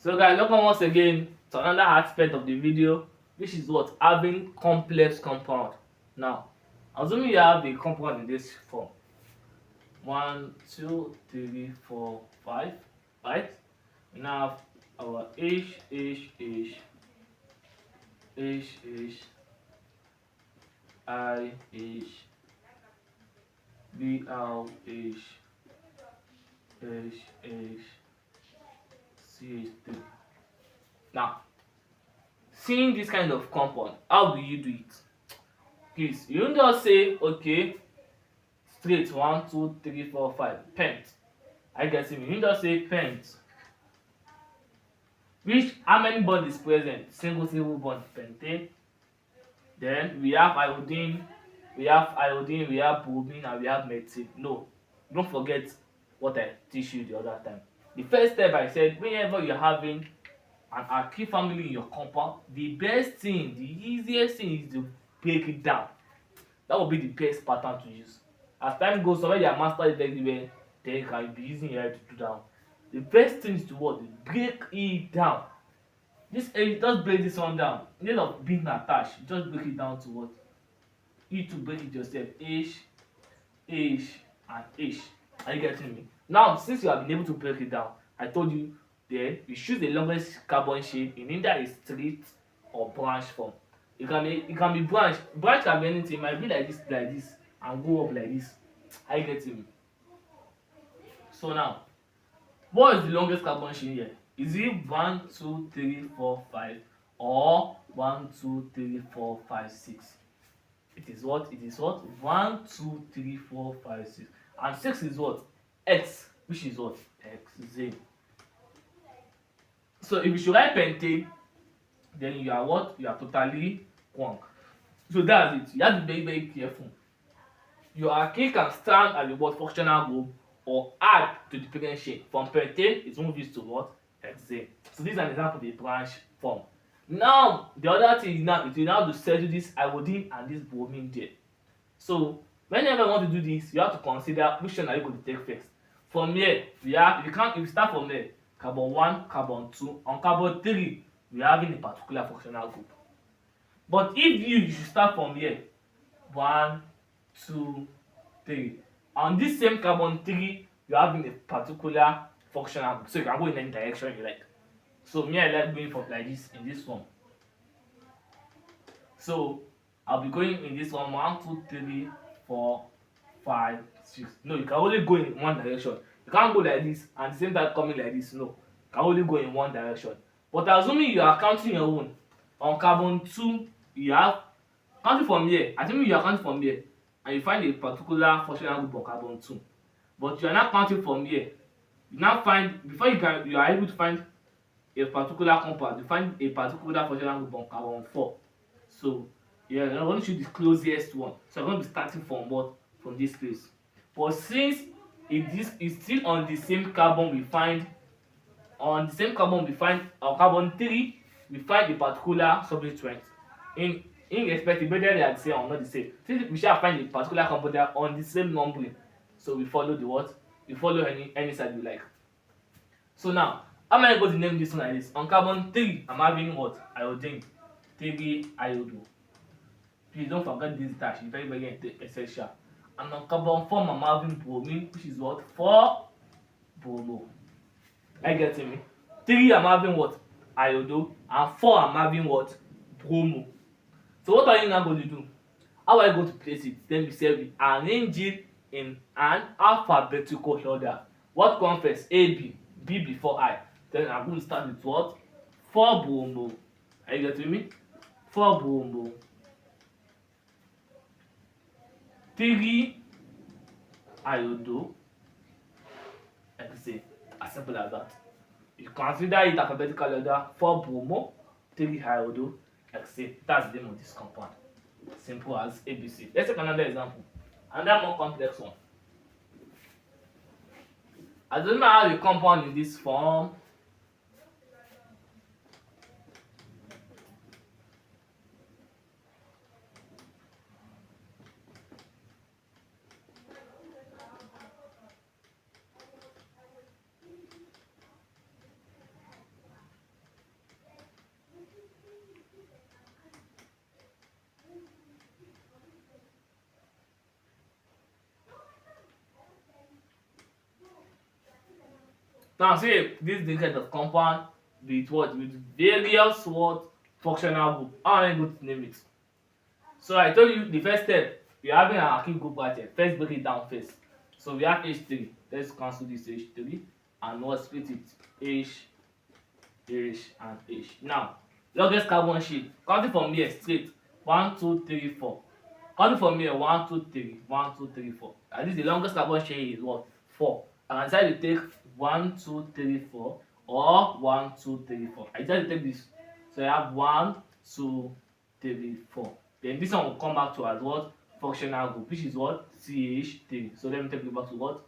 So guys, welcome once again to another aspect of the video, which is what having complex compound. Now, assuming you have a compound in this form, 1, 2, 3, 4, 5, right? We now have our H, I, H, B, L, H, CH3. Now, seeing this kind of compound, how do you do it? Please, you don't just say, okay, straight 1, 2, 3, 4, 5, pent. I get it. You don't just say pent. Which how many bond is present? Single bond, pentane. Then we have iodine, we have bromine, and we have methyl. No, don't forget what I teach you the other time. The first step I said, whenever you're having an alkyl family in your compound, the best thing, the easiest thing is to break it down. That will be the best pattern to use. As time goes on, when you are master it very well, then you can be using your head to do that. The best thing is to what? Break it down. Just break this one down. Instead of being attached, just break it down to what? You to break it yourself. H, and H. Are you getting me? Now, since you have been able to break it down, I told you then you choose the longest carbon chain in either a straight or branch form. It can be branch. Branch can be anything. It might be like this, and go up like this. Are you getting me? So now, what is the longest carbon chain here? Is it 1, 2, 3, 4, 5 or 1, 2, 3, 4, 5, 6? It is what? 1, 2, 3, 4, 5, 6. And 6 is what? X, which is what? Xz. So if you should write pentane, then you are what? You are totally wrong. So that's it. You have to be very, very careful. Your alkane can stand as a what? Functional group or add to the parent chain. From pentane, it moves to what? Hexane. So this is an example of a branch form. Now, the other thing is now it will now to settle this iodine and this bromine there. So whenever you want to do this, you have to consider which one are you going to take first. From here, if you start from here, carbon 1, carbon 2, on carbon 3, we are having a particular functional group. But if you should start from here, 1, 2, 3. On this same carbon 3, you are having a particular functional group. So you can go in any direction you like. So me, I like going from like this in this form. So I'll be going in this one 1, 2, 3, 4, 5, 6. No, you can only go in one direction. You can't go like this and the same time coming like this. No, you can only go in one direction. But assuming you are counting your own, on carbon 2, you have counting from here. Assuming you are counting from here and you find a particular functional group on carbon 2, but you are not counting from here. You now find before you are able to find a particular compound, you find a particular functional group on carbon 4. So yeah, I want to choose the closest one. So I'm going to be starting from what? From this place. But since it is still on the same carbon we find on carbon 3, we find a particular substituent. Irrespective whether they are the same or not the same. Since we shall find a particular compound on the same numbering, so we follow the what? We follow any side we like. So now, how am I going to name this one like this? On carbon 3, I'm having what? Iodine. 3 iodo. Please don't forget this dash, it's very, very essential. And on carbon 4, I'm having bromine, which is what? 4 bromo. Are you getting me? 3, I'm having what? Iodo. And 4, I'm having what? Bromo. So what are you now going to do? How are you going to place it? Then we say we arrange it in an alphabetical order. What comes first? A, B. B before I. Then I'm going to start with what? 4 bromo. Are you getting me? 4 bromo. 3 iodo. Like I say, as simple as that. You consider it alphabetical order. 4 bromo, 3 iodo. Like I say, that's the name of this compound. Simple as ABC. Let's take another example. Another more complex one. I don't know how the compound in this form. Now say this kind of compound with what? With various what? Functional group. How am I going to name it? So I told you the first step, we are having an alkyl group right here. First break it down first. So we have H3. Let's cancel this H3 and what split it? H, H and H. Now, longest carbon shape. Counting from here straight. 1, 2, 3, 4. Counting from here 1, 2, 3. 1, 2, 3, 4. And this the longest carbon shape is what? 4. And I decided to take 1, 2, 3, 4 or 1, 2, 3, 4. I decided to take this. So I have 1, 2, 3, 4. Then this one will come back to as what? Functional group, which is what? CH3. So let me take it back to what?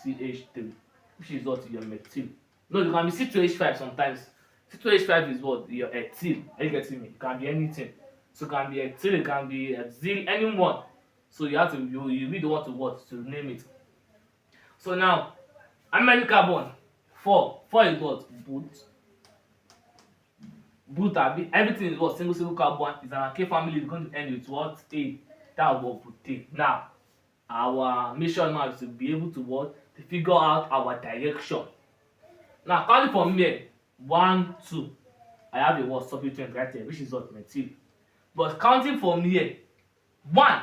CH3, which is what? Your methyl. No, it can be C2H5 sometimes. C2H5 is what? Your ethyl. Are you getting me? It can be anything. So it can be ethyl, it can be ethyl, anyone. So you have to you really want to what? To name it. So now, how many carbon? 4. 4 is what? Both. Butane, everything is what? Single carbon is an alkane family is going to end with what? A. That was butane. Now, our mission now is to be able to what? To figure out our direction. Now, counting from here, 1, 2, I have a what? Substituent right here, which is what? Methyl. But counting from here, 1.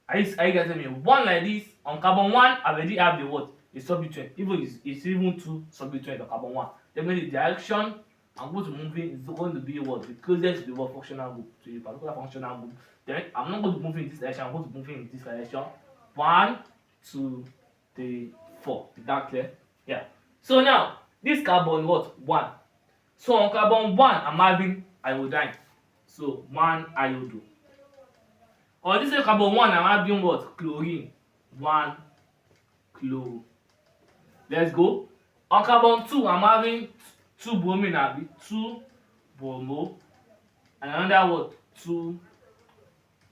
Are you getting me? 1 like this, on carbon 1, I already have the what? A substituent. Even it's even 2 substituent on carbon 1. Then the direction I'm going to move in is going to be what? The closest to the what functional group, to a particular functional group. Then I'm not going to move in this direction, I'm going to move in this direction. 1, 2, 3, 4. Is that clear? Yeah. So now, this carbon what? 1. So on carbon 1, I'm having iodine. So 1 iodo. On this carbon 1, I'm having what? Chlorine. 1 chloro. Let's go. On carbon 2, I'm having 2 bromine, abi 2 bromo, and another what? 2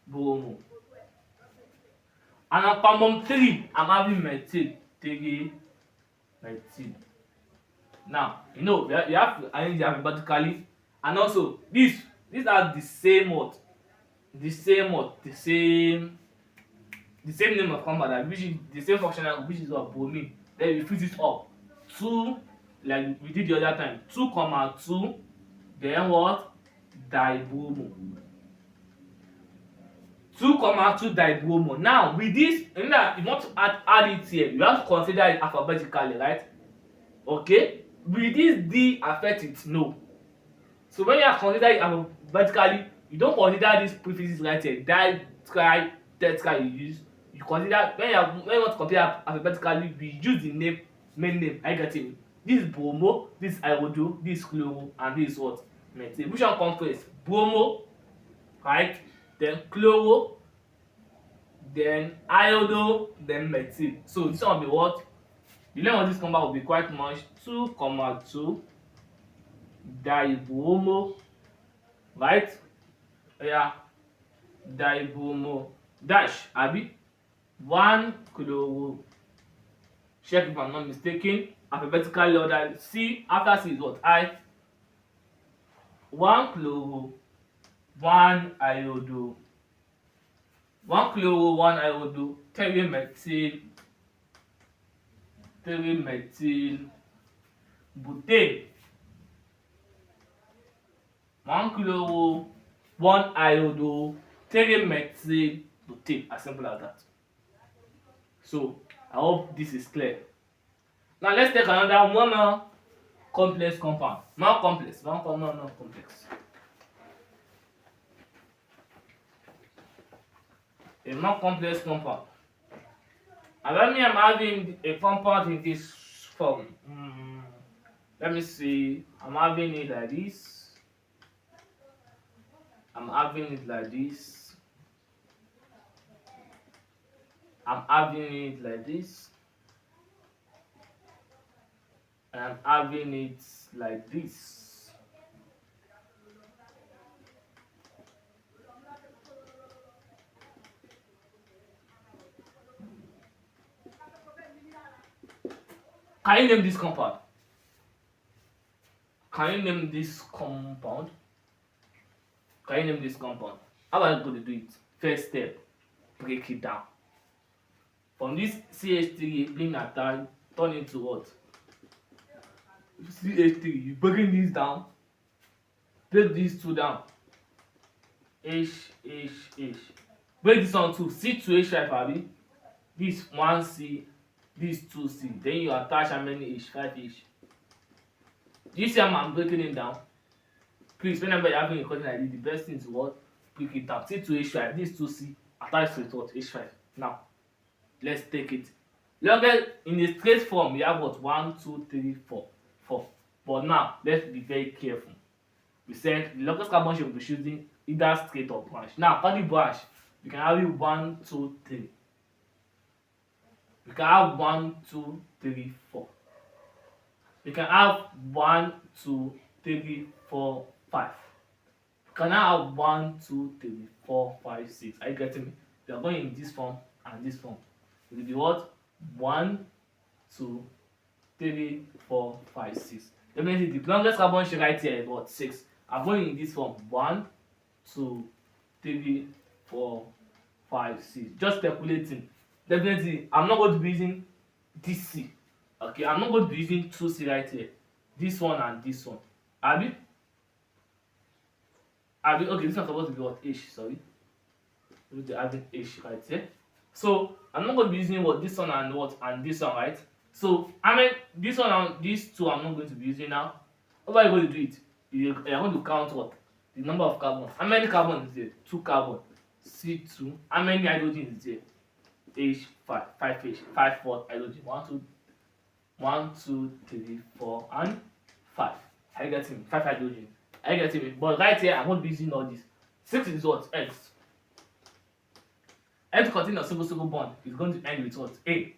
bromo. And on carbon 3, I'm having methyl, 3 methyl. Now, you know, you have to arrange them alphabetically, and also these are the same what? The same what? The same name of compound, which is the same functional, which is what? Bromine. Then we fix it up. 2, like we did the other time, 2, 2, then what? Dibromo. 2, 2 dibromo. Now with this, you want to add it here, you have to consider it alphabetically, right? Okay, will this D affect it? No. So when you are considering it alphabetically, you don't consider these prefixes right here, di, tri, tetra you use. You consider when you want to compare alphabetically, we use the main name. Are you getting me? This is bromo, this is iodo, this is chloro, and this is what? Methyl. Which one comes first? Bromo, right? Then chloro, then iodo, then methyl. So this one will be what? The length of this compound will be quite much. 2, 2 dibromo, right? Yeah, dibromo dash abi 1 chloro. Check if I'm not mistaken. Alphabetically ordered. C after C is what? I. 1 chloro, 1 iodo. 1 chloro, 1 iodo, 3 methyl, 3 methyl butane. 1 chloro, 1 iodo, 3 methyl butane. As simple as that. So I hope this is clear. Now let's take another one more complex compound. Not complex, not complex. A more complex compound. And let me I'm having a compound in this form. Let me see. I'm having it like this. I'm having it like this. I'm having it like this. And I'm having it like this. Can you name this compound? Can you name this compound? Can you name this compound? How are you going to do it? First step, break it down. From this CH3 being attached, turn into what? CH3, you breaking this down, break these two down, H H H, break this one too, C2H5 abi, this 1C, this 2C, then you attach how many H? 5H. Do you see how I'm breaking it down? Please, whenever you're having a question like this, the best thing is what? Break it down. C2H5, this 2C, attach to it what? H5. Now, let's take it. Longest in a straight form, we have what? 1, 2, 3, 4. 4. But now, let's be very careful. We said the longest carbon shape will be choosing either straight or branch. Now, for the branch, we can have it 1, 2, 3. We can have 1, 2, 3, 4. We can have 1, 2, 3, 4, 5. We can now have 1, 2, 3, 4, 5, 6. Are you getting me? They are going in this form and this form. It will be what? 1, 2, 3, 4, 5, 6. Definitely the longest carbon shape right here is what? 6. I'm going in this form. 1, 2, 3, 4, 5, 6. Just calculating. Definitely, I'm not going to be using this C. Okay, I'm not going to be using 2C right here. This one and this one. Abi? Okay, this one's supposed to be what? H, sorry. We're having H right here. So, I'm not going to be using what? This one and what? And this one, right? So, I mean, this one and these two I'm not going to be using now. How are you going to do it? You're going to count what? The number of carbons. How many carbons is there? 2 carbon. C2. How many hydrogen is there? H5. 5H. 5 4 hydrogen. 1, 2, 3, 4, and 5. Are you getting me? 5 hydrogen. Are you getting me? But right here, I'm going to be using all this. 6 is what? X. X contains a single bond. It's going to end with what? A. You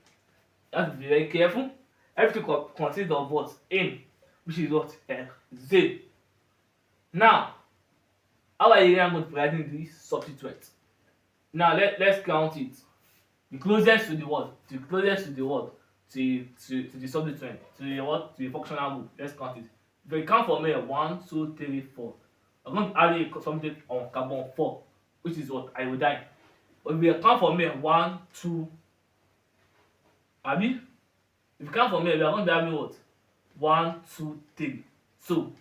have to be very careful. Everything contains of what? N. Which is what? Z. Now, how are you going to be writing this substituent? Now, let's count it. The closest to the word. The closest to the word. To the substituent, to the what? To the functional group. Let's count it. If we count from here, 1, 2, 3, 4. I'm going to add something on carbon 4, which is what? Iodine. But if we count from here, 1, 2, abi? If we count from here, we are going to be having what? 1, 2, 3. So,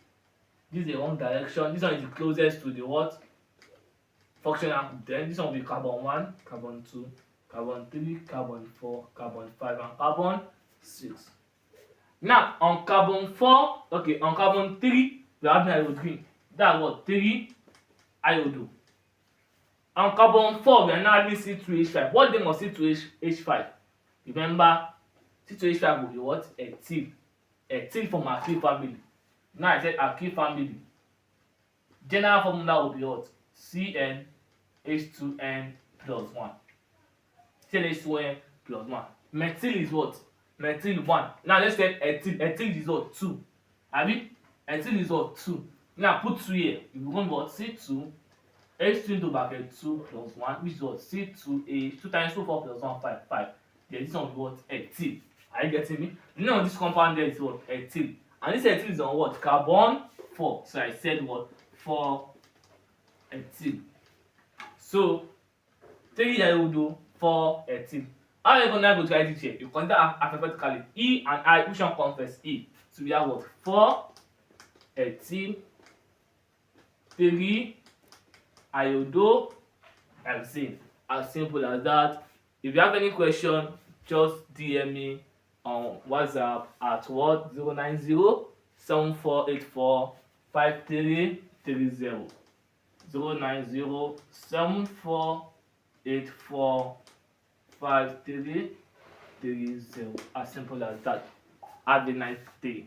this is the wrong direction. This one is the closest to the what? Functional group. Then this one will be carbon 1, carbon 2, carbon 3, carbon 4, carbon 5, and carbon 6. Now, on carbon 4, okay, on carbon 3, we have iodine. That's what? 3 iodo. On carbon 4, we are now having C2H5. What name of C2H5? Remember, C2H5 will be what? Ethyl. Ethyl from alkyl family. Now I said alkyl family. General formula will be what? CnH2n plus 1. CnH2n plus 1. Methyl is what? Methyl 1. Now let's get ethyl. Ethyl is what? 2. Abi? Ethyl is what? 2. Now put 2 here. If we want what? C2 H2 into bracket 2 plus 1, which is what? C2H. 2 times 2, 4 plus 1, 5. 5. Then this one will be what? Ethyl. Are you getting me? The name of this compound there is what? Ethyl. And this ethyl is on what? Carbon 4. So I said what? 4 ethyl. So 3 iodo, 4 ethyl. How are you going to write it here? You consider alphabetically. E and I, which one comes first? E. So we have what? 4 ethyl, 3 iodo, hexane. As simple as that. If you have any question, just DM me on WhatsApp at what? 090 7484 5330. 090 7484 5330. As simple as that. Have a nice day.